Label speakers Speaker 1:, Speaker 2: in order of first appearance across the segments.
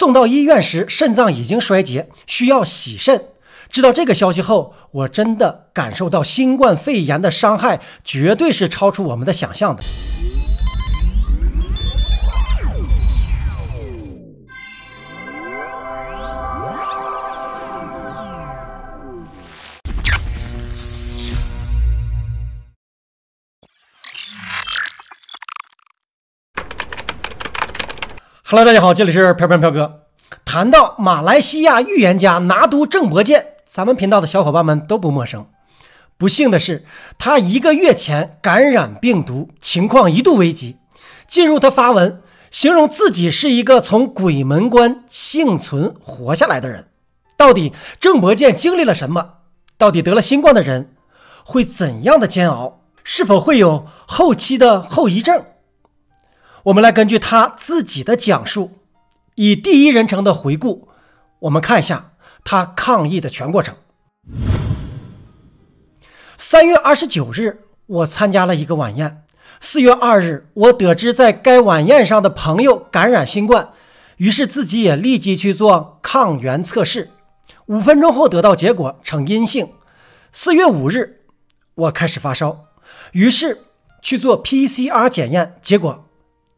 Speaker 1: 送到医院时肾脏已经衰竭，需要洗肾。知道这个消息后，我真的感受到新冠肺炎的伤害绝对是超出我们的想象的。Hello， 大家好，这里是飘哥。谈到马来西亚预言家拿督郑伯健，咱们频道的小伙伴们都不陌生。不幸的是，他1个月前感染病毒，情况一度危急。进入他发文，形容自己是一个从鬼门关幸存活下来的人。到底郑伯健经历了什么？到底得了新冠的人会怎样的煎熬？是否会有后期的后遗症？我们来根据他自己的讲述，以第一人称的回顾，我们看一下他抗疫的全过程。3月29日，我参加了一个晚宴。4月2日，我得知在该晚宴上的朋友感染新冠，于是自己也立即去做抗原测试，5分钟后得到结果呈阴性。4月5日，我开始发烧，于是去做 PCR 检验，结果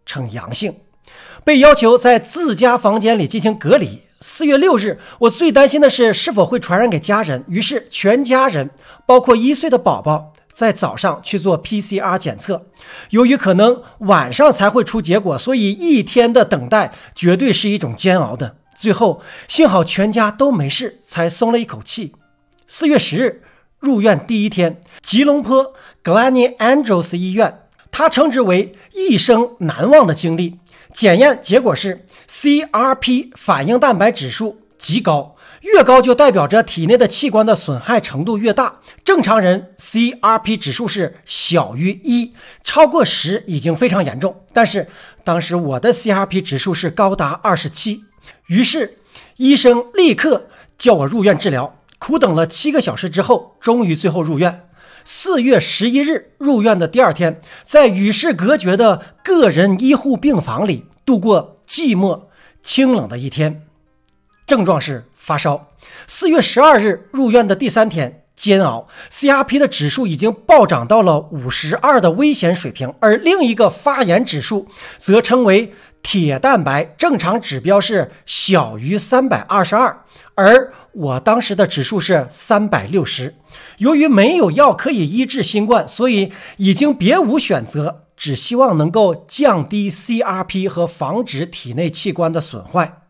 Speaker 1: 呈阳性，被要求在自家房间里进行隔离。4月6日，我最担心的是否会传染给家人，于是全家人，包括1岁的宝宝，在早上去做 PCR 检测。由于可能晚上才会出结果，所以1天的等待绝对是一种煎熬的。最后幸好全家都没事，才松了一口气。4月10日入院第一天，吉隆坡 Glennie Andrews 医院，他称之为一生难忘的经历。检验结果是 CRP 反应蛋白指数极高，越高就代表着体内的器官的损害程度越大。正常人 CRP 指数是小于1，超过10已经非常严重。但是当时我的 CRP 指数是高达27，于是医生立刻叫我入院治疗。苦等了7个小时之后，终于最后入院。4月11日入院的第2天，在与世隔绝的个人医护病房里度过寂寞清冷的一天，症状是发烧。4月12日入院的第3天，煎熬， CRP 的指数已经暴涨到了52的危险水平，而另一个发炎指数则称为铁蛋白，正常指标是小于322，而我当时的指数是360。由于没有药可以医治新冠，所以已经别无选择，只希望能够降低 CRP 和防止体内器官的损坏。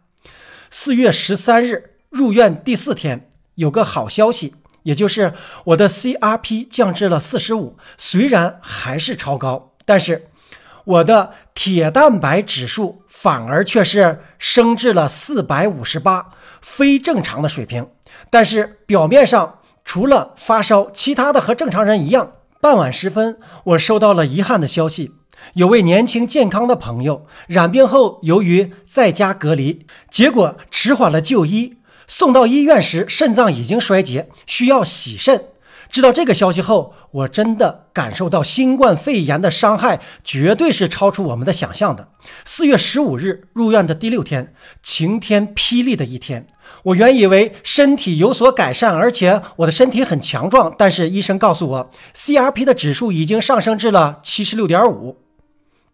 Speaker 1: 4月13日入院第4天，有个好消息，也就是我的 CRP 降至了45，虽然还是超高，但是我的铁蛋白指数反而却是升至了458，非正常的水平。但是表面上除了发烧，其他的和正常人一样。傍晚时分，我收到了遗憾的消息，有位年轻健康的朋友染病后，由于在家隔离，结果迟缓了就医，送到医院时肾脏已经衰竭，需要洗肾。知道这个消息后，我真的感受到新冠肺炎的伤害绝对是超出我们的想象的。4月15日入院的第6天，晴天霹雳的一天。我原以为身体有所改善，而且我的身体很强壮，但是医生告诉我 CRP 的指数已经上升至了 76.5，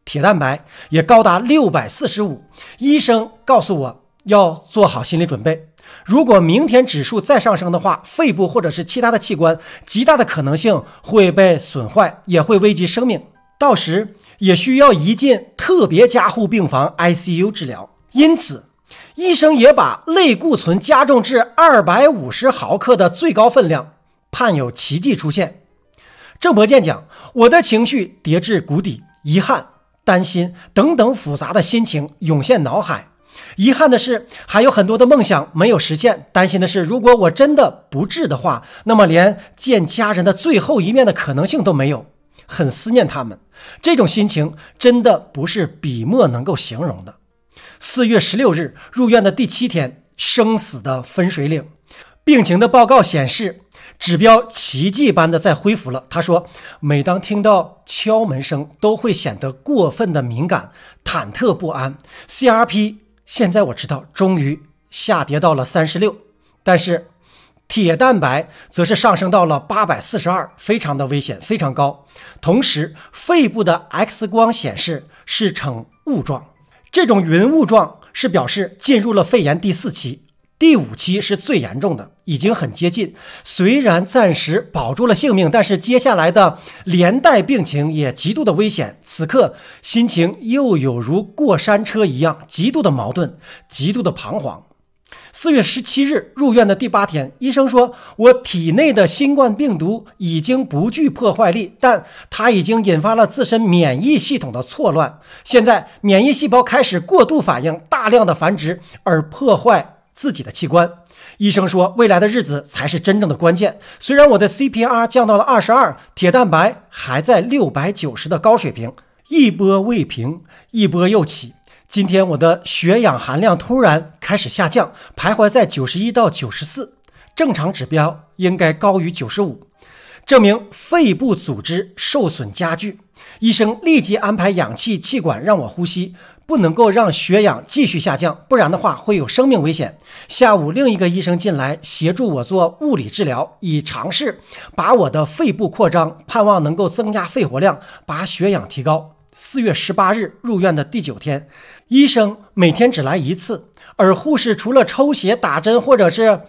Speaker 1: 铁蛋白也高达645。医生告诉我要做好心理准备，如果明天指数再上升的话，肺部或者是其他的器官极大的可能性会被损坏，也会危及生命，到时也需要移进特别加护病房 ICU 治疗。因此医生也把类固醇加重至250毫克的最高分量，盼有奇迹出现。郑伯健讲，我的情绪跌至谷底，遗憾、担心等等复杂的心情涌现脑海。遗憾的是还有很多的梦想没有实现，担心的是如果我真的不治的话，那么连见家人的最后一面的可能性都没有，很思念他们。这种心情真的不是笔墨能够形容的。4月16日入院的第7天，生死的分水岭，病情的报告显示指标奇迹般的在恢复了。他说，每当听到敲门声都会显得过分的敏感、忐忑不安， CRP 现在我知道，终于下跌到了36，但是铁蛋白则是上升到了842，非常的危险，非常高。同时，肺部的 X 光显示是呈雾状，这种云雾状是表示进入了肺炎第4期。第5期是最严重的，已经很接近。虽然暂时保住了性命，但是接下来的连带病情也极度的危险。此刻心情又有如过山车一样，极度的矛盾，极度的彷徨。4月17日入院的第8天，医生说我体内的新冠病毒已经不具破坏力，但它已经引发了自身免疫系统的错乱。现在免疫细胞开始过度反应，大量的繁殖而破坏自己的器官。医生说未来的日子才是真正的关键。虽然我的 CPR 降到了22，铁蛋白还在690的高水平，一波未平，一波又起。今天我的血氧含量突然开始下降，徘徊在91到94，正常指标应该高于95，证明肺部组织受损加剧。医生立即安排氧气气管让我呼吸，不能够让血氧继续下降，不然的话会有生命危险。下午另一个医生进来协助我做物理治疗，以尝试把我的肺部扩张，盼望能够增加肺活量，把血氧提高。4月18日入院的第9天，医生每天只来1次，而护士除了抽血打针或者是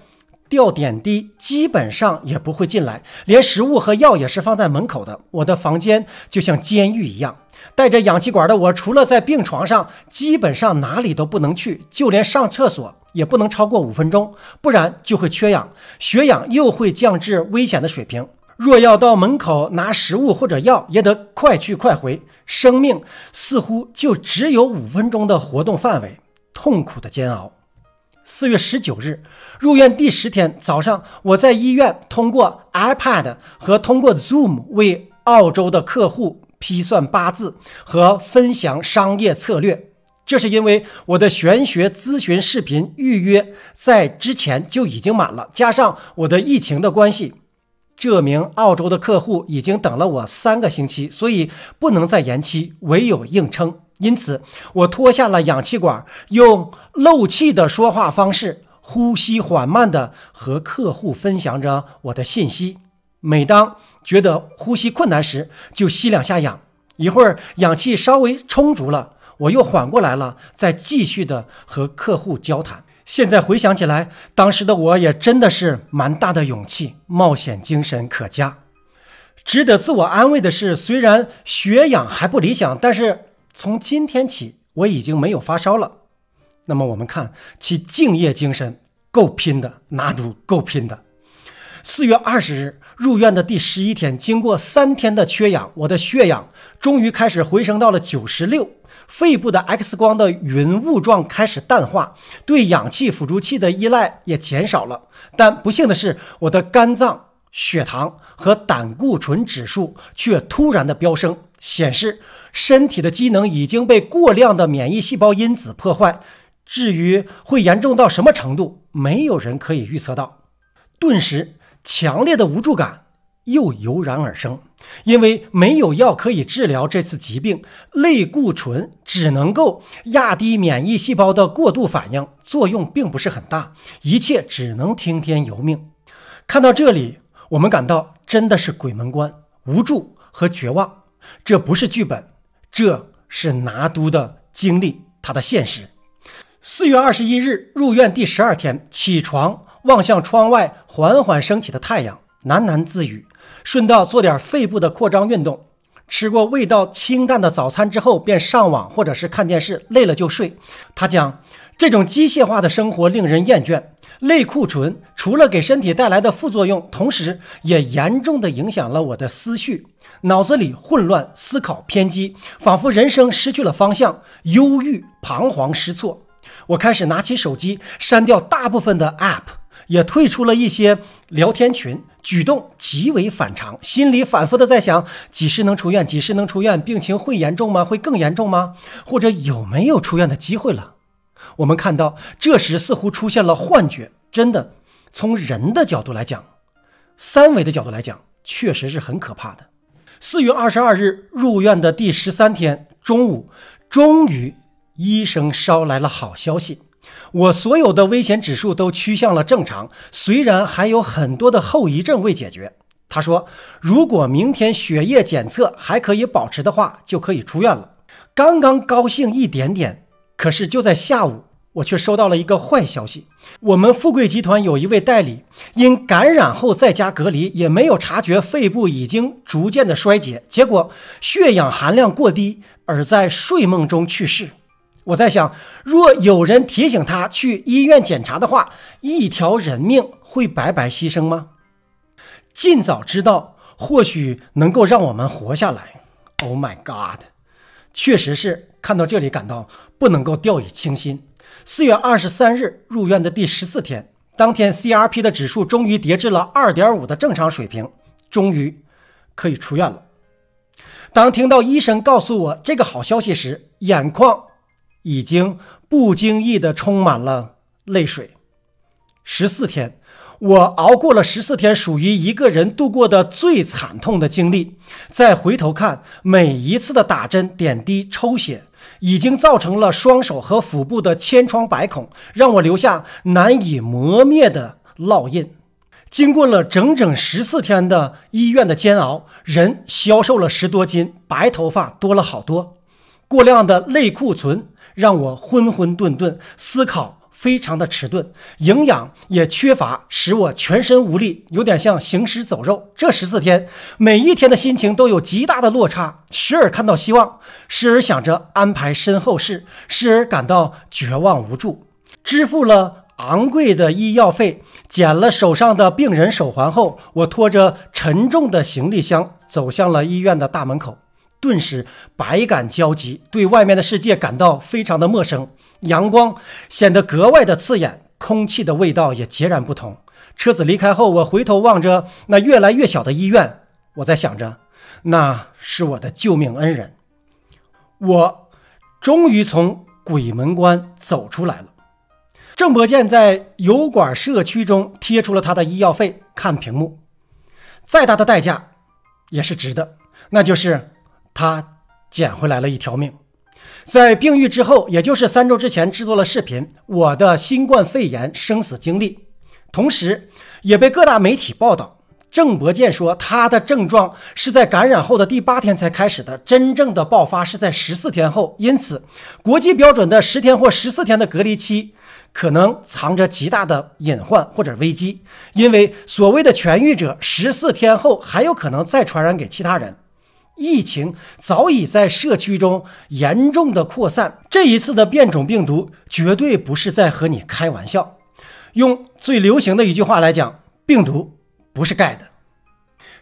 Speaker 1: 吊点滴，基本上也不会进来，连食物和药也是放在门口的。我的房间就像监狱一样，带着氧气管的我，除了在病床上，基本上哪里都不能去，就连上厕所也不能超过5分钟，不然就会缺氧，血氧又会降至危险的水平。若要到门口拿食物或者药，也得快去快回，生命似乎就只有5分钟的活动范围，痛苦的煎熬。4月19日入院第10天早上，我在医院通过 iPad 和通过 Zoom 为澳洲的客户批算八字和分享商业策略。这是因为我的玄学咨询视频预约在之前就已经满了，加上我的疫情的关系，这名澳洲的客户已经等了我3个星期，所以不能再延期，唯有硬撑。因此我脱下了氧气管，用漏气的说话方式，呼吸缓慢地和客户分享着我的信息。每当觉得呼吸困难时，就吸2下氧，一会儿氧气稍微充足了，我又缓过来了，再继续的和客户交谈。现在回想起来，当时的我也真的是蛮大的勇气，冒险精神可嘉。值得自我安慰的是，虽然血氧还不理想，但是从今天起我已经没有发烧了。那么我们看其敬业精神够拼的，拿督够拼的。4月20日入院的第11天，经过3天的缺氧，我的血氧终于开始回升到了96，肺部的 X 光的云雾状开始淡化，对氧气辅助器的依赖也减少了。但不幸的是，我的肝脏、血糖和胆固醇指数却突然的飙升，显示身体的机能已经被过量的免疫细胞因子破坏。至于会严重到什么程度，没有人可以预测到。顿时强烈的无助感又油然而生，因为没有药可以治疗这次疾病，类固醇只能够压低免疫细胞的过度反应，作用并不是很大，一切只能听天由命。看到这里，我们感到真的是鬼门关，无助和绝望。这不是剧本，这是拿督的经历，他的现实。4月21日入院第12天，起床望向窗外缓缓升起的太阳，喃喃自语，顺道做点肺部的扩张运动。吃过味道清淡的早餐之后，便上网或者是看电视，累了就睡。他讲，这种机械化的生活令人厌倦，类固醇除了给身体带来的副作用，同时也严重的影响了我的思绪，脑子里混乱，思考偏激，仿佛人生失去了方向，忧郁、彷徨、失措。我开始拿起手机，删掉大部分的 App， 也退出了一些聊天群，举动极为反常，心里反复的在想，几时能出院，几时能出院，病情会严重吗？会更严重吗？或者有没有出院的机会了？我们看到这时似乎出现了幻觉，真的从人的角度来讲，3维的角度来讲，确实是很可怕的。4月22日入院的第13天中午，终于医生捎来了好消息，我所有的危险指数都趋向了正常，虽然还有很多的后遗症未解决。他说，如果明天血液检测还可以保持的话，就可以出院了。刚刚高兴一点点，可是就在下午，我却收到了一个坏消息。我们富贵集团有一位代理，因感染后在家隔离，也没有察觉肺部已经逐渐的衰竭，结果血氧含量过低，而在睡梦中去世。我在想，若有人提醒他去医院检查的话，一条人命会白白牺牲吗？尽早知道，或许能够让我们活下来。Oh my God！ 确实是看到这里感到不能够掉以轻心。4月23日入院的第14天，当天 CRP 的指数终于跌至了 2.5 的正常水平，终于可以出院了。当听到医生告诉我这个好消息时，眼眶已经不经意地充满了泪水。14天，我熬过了14天属于一个人度过的最惨痛的经历。再回头看，每一次的打针、点滴、抽血，已经造成了双手和腹部的千疮百孔，让我留下难以磨灭的烙印。经过了整整14天的医院的煎熬，人消瘦了10多斤，白头发多了好多。过量的类固醇让我浑浑沌沌，思考非常的迟钝，营养也缺乏，使我全身无力，有点像行尸走肉。这14天，每一天的心情都有极大的落差，时而看到希望，时而想着安排身后事，时而感到绝望无助。支付了昂贵的医药费，剪了手上的病人手环后，我拖着沉重的行李箱走向了医院的大门口。顿时百感交集，对外面的世界感到非常的陌生。阳光显得格外的刺眼，空气的味道也截然不同。车子离开后，我回头望着那越来越小的医院，我在想着，那是我的救命恩人。我终于从鬼门关走出来了。郑伯健在油管社区中贴出了他的医药费，看屏幕，再大的代价也是值得，那就是他捡回来了一条命。在病愈之后，也就是3周之前制作了视频，我的新冠肺炎生死经历，同时也被各大媒体报道。郑伯健说，他的症状是在感染后的第8天才开始的，真正的爆发是在14天后，因此国际标准的10天或14天的隔离期可能藏着极大的隐患或者危机，因为所谓的痊愈者14天后还有可能再传染给其他人。疫情早已在社区中严重的扩散，这一次的变种病毒绝对不是在和你开玩笑。用最流行的一句话来讲，病毒不是盖的。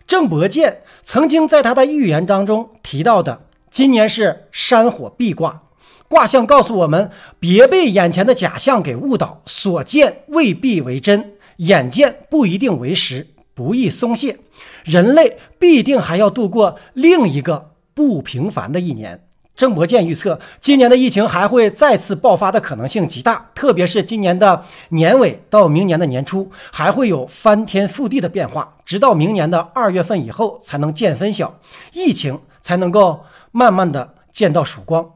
Speaker 1: 郑伯健曾经在他的预言当中提到的，今年是山火必卦，卦象告诉我们，别被眼前的假象给误导，所见未必为真，眼见不一定为实，不易松懈。人类必定还要度过另一个不平凡的一年。郑伯健预测，今年的疫情还会再次爆发的可能性极大，特别是今年的年尾到明年的年初，还会有翻天覆地的变化，直到明年的2月份以后才能见分晓，疫情才能够慢慢的见到曙光。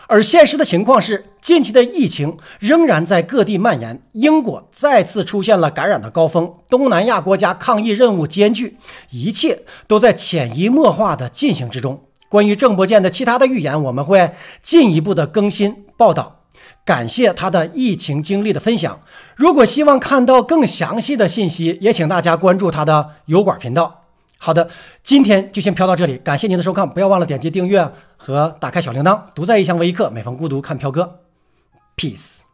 Speaker 1: 而现实的情况是，近期的疫情仍然在各地蔓延，英国再次出现了感染的高峰，东南亚国家抗疫任务艰巨，一切都在潜移默化的进行之中。关于郑伯健的其他的预言，我们会进一步的更新报道。感谢他的疫情经历的分享。如果希望看到更详细的信息，也请大家关注他的油管频道。好的，今天就先飘到这里，感谢您的收看，不要忘了点击订阅和打开小铃铛。独在异乡为异客，每逢孤独看飘哥 ，peace。